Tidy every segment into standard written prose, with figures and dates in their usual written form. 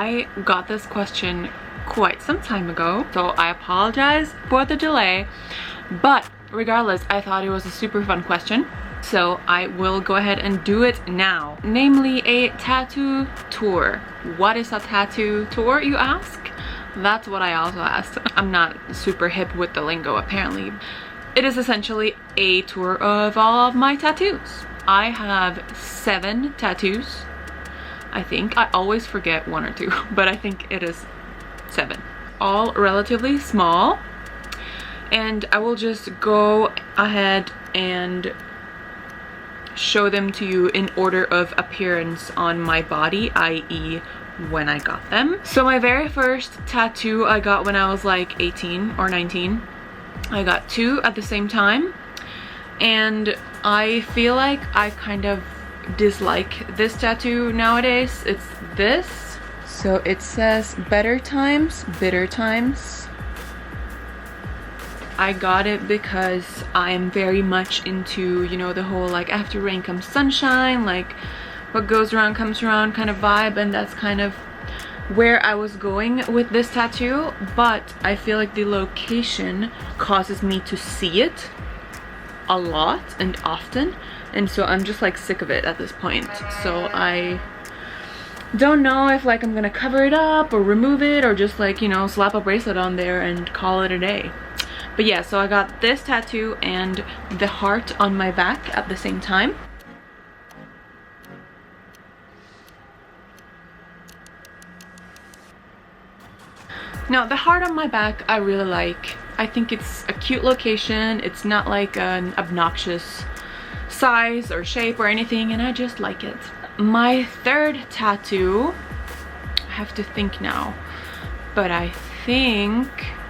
I got this question quite some time ago, so I apologize for the delay, but regardless, I thought it was a super fun question, so I will go ahead and do it now. Namely, a tattoo tour. What is a tattoo tour, you ask? That's what I also asked. I'm not super hip with the lingo, apparently. It is essentially a tour of all of my tattoos. I have 7 tattoos. I think I always forget 1 or 2, but I think it is 7. All relatively small, and I will just go ahead and show them to you in order of appearance on my body, i.e. when I got them. So my very first tattoo I got when I was like 18 or 19. I got 2 at the same time, and I feel like I kind of dislike this tattoo nowadays. It's this. So it says better times, bitter times. I got it because I'm very much into, you know, the whole like after rain comes sunshine, like what goes around comes around kind of vibe, and that's kind of where I was going with this tattoo. But I feel like the location causes me to see it a lot and often, and so I'm just like sick of it at this point. So I don't know if like I'm gonna cover it up or remove it or just like, you know, slap a bracelet on there and call it a day. But yeah, so I got this tattoo and the heart on my back at the same time. Now the heart on my back I really like. I think it's a cute location. It's not like an obnoxious size or shape or anything, and I just like it. My third tattoo, I have to think now, but I think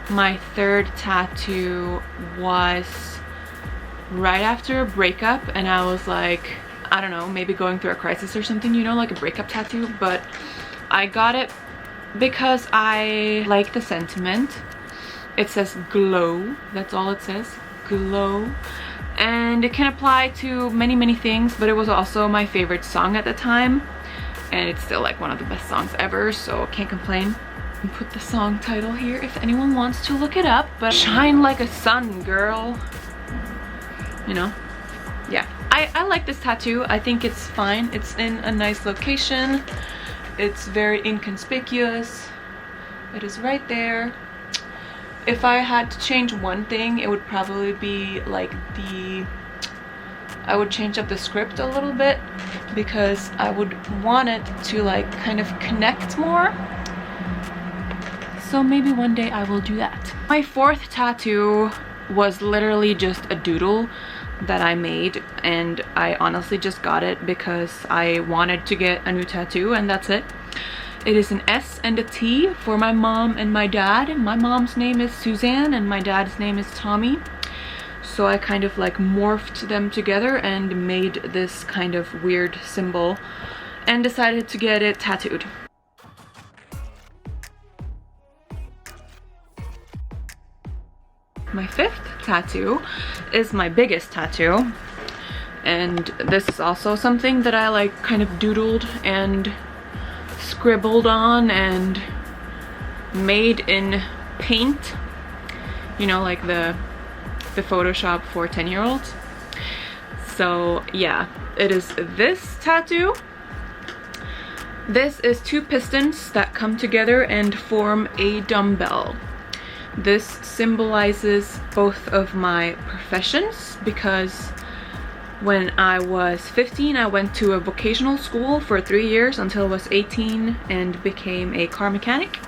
my third tattoo was right after a breakup, and I was like, I don't know, maybe going through a crisis or something, you know, like a breakup tattoo. But I got it because I like the sentiment. It says glow, that's all it says, glow. And it can apply to many things, but it was also my favorite song at the time, and it's still like one of the best songs ever, so can't complain. And put the song title here if anyone wants to look it up, but shine like a sun, girl, you know. Yeah, I like this tattoo. I think it's fine. It's in a nice location. It's very inconspicuous. It is right there. If I had to change one thing, it would probably be like I would change up the script a little bit, because I would want it to like kind of connect more. So maybe one day I will do that. My fourth tattoo was literally just a doodle that I made, and I honestly just got it because I wanted to get a new tattoo, and that's it. It is an S and a T for my mom and my dad. My mom's name is Suzanne and my dad's name is Tommy. So I kind of like morphed them together and made this kind of weird symbol and decided to get it tattooed. My fifth tattoo is my biggest tattoo, and this is also something that I like kind of doodled and scribbled on and made in paint, you know, like the Photoshop for 10-year-olds. So yeah, it is this tattoo. This is 2 pistons that come together and form a dumbbell. This symbolizes both of my professions, because when I was 15, I went to a vocational school for 3 years until I was 18 and became a car mechanic.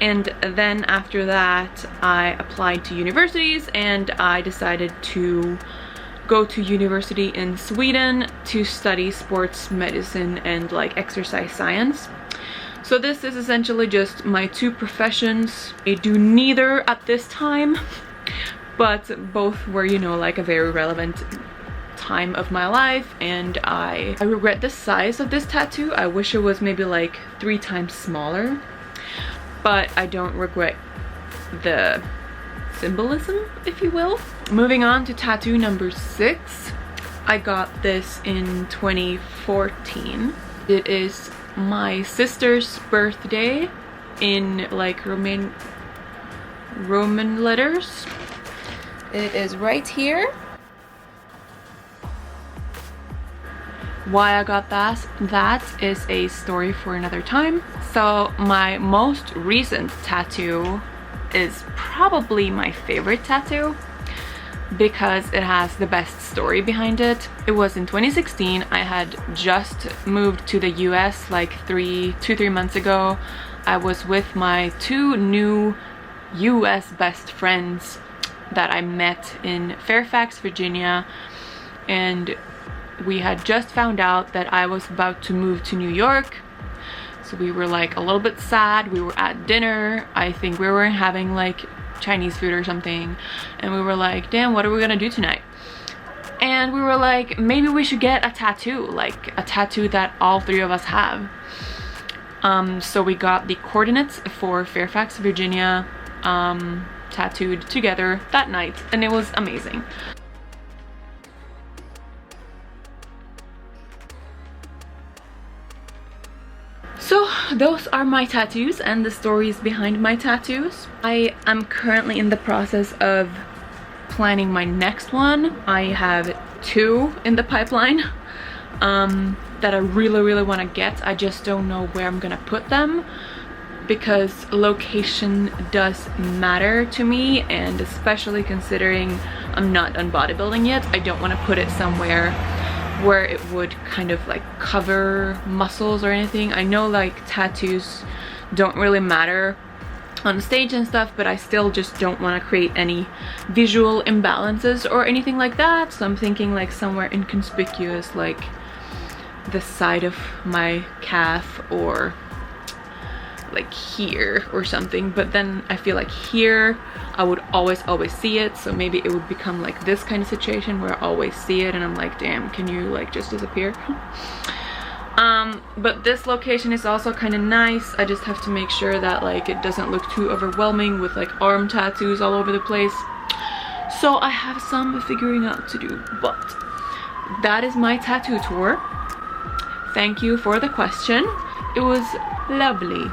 And then after that, I applied to universities, and I decided to go to university in Sweden to study sports medicine and like exercise science. So this is essentially just my 2 professions. I do neither at this time, but both were, you know, like a very relevant time of my life, and I regret the size of this tattoo. I wish it was maybe like 3 times smaller, but I don't regret the symbolism, if you will. Moving on to tattoo number 6. I got this in 2014. It is my sister's birthday in like Roman letters. It is right here. Why I got that is a story for another time. So my most recent tattoo is probably my favorite tattoo because it has the best story behind it. It was in 2016. I had just moved to the US like 2-3 months ago. I was with my 2 new US best friends that I met in Fairfax, Virginia, and we had just found out that I was about to move to New York. So we were like a little bit sad. We were at dinner. I think we were having like Chinese food or something, and we were like, damn, what are we gonna do tonight? And we were like, maybe we should get a tattoo, like a tattoo that all 3 of us have. So we got the coordinates for Fairfax, Virginia, tattooed together that night, and it was amazing. So those are my tattoos and the stories behind my tattoos. I am currently in the process of planning my next one. I have 2 in the pipeline that I really want to get. I just don't know where I'm gonna put them because location does matter to me, and especially considering I'm not done bodybuilding yet, I don't want to put it somewhere where it would kind of like cover muscles or anything. I know like tattoos don't really matter on stage and stuff, but I still just don't want to create any visual imbalances or anything like that. So I'm thinking like somewhere inconspicuous, like the side of my calf or like here or something. But then I feel like here I would always see it, so maybe it would become like this kind of situation where I always see it and I'm like, damn, can you like just disappear? But this location is also kind of nice. I just have to make sure that like it doesn't look too overwhelming with like arm tattoos all over the place. So I have some figuring out to do, but that is my tattoo tour. Thank you for the question. It was lovely.